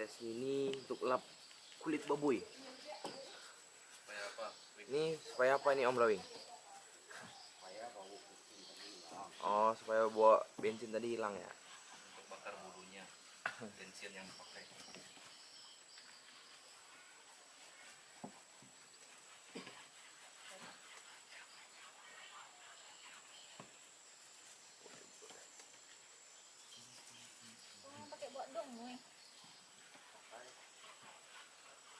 sini untuk lap kulit baboy. Supaya apa? Ini supaya apa nih Om Rawing? Supaya bau bensin tadi hilang. Oh, supaya bawa bensin tadi hilang ya. Untuk bakar bulunya. Bensin yang pakai. Pakai buat dong, gue.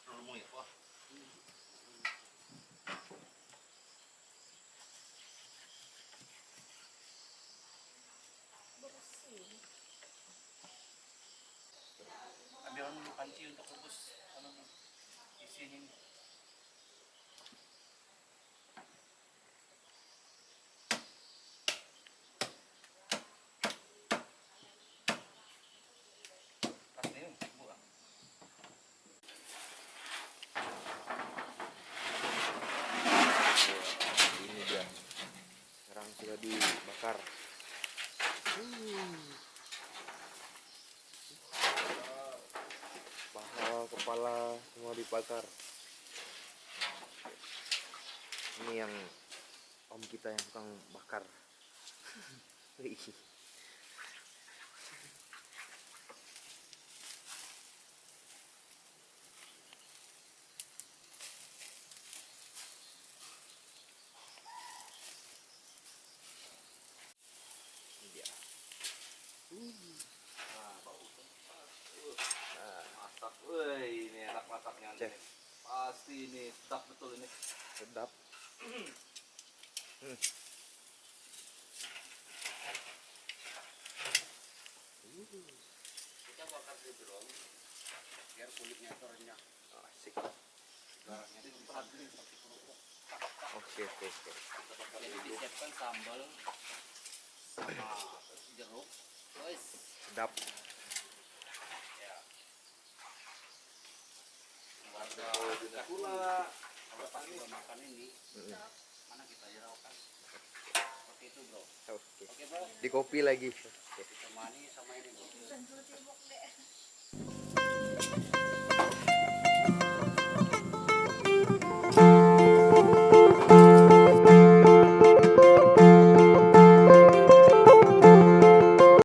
Rumah ya, wah. Bersih. Ambil dulu panci untuk rebus isi ini. Pas nih, buang. Ini dia. Sekarang sudah dibakar. Paha, kepala semua dibakar. Ini yang om kita yang tukang bakar. Ini dia. Nah, bau. Masak, woi, ini enak masaknya. Cek. Pasti ini sedap betul ini. Sedap. Kita bakar dulu biar kulitnya itu renyah. Asik. Ibaratnya itu berat ini seperti kerupuk. Oke. Jadi disiapkan sambal sama jeruk. Guys, Sedap. ya. Ada Warga pula. kalau pas kita makan ini, mana kita hiraukan? Seperti itu bro. Oke. Oke bro, Di kopi lagi. Oke. ditemani sama ini bro. Bukan sibuk deh.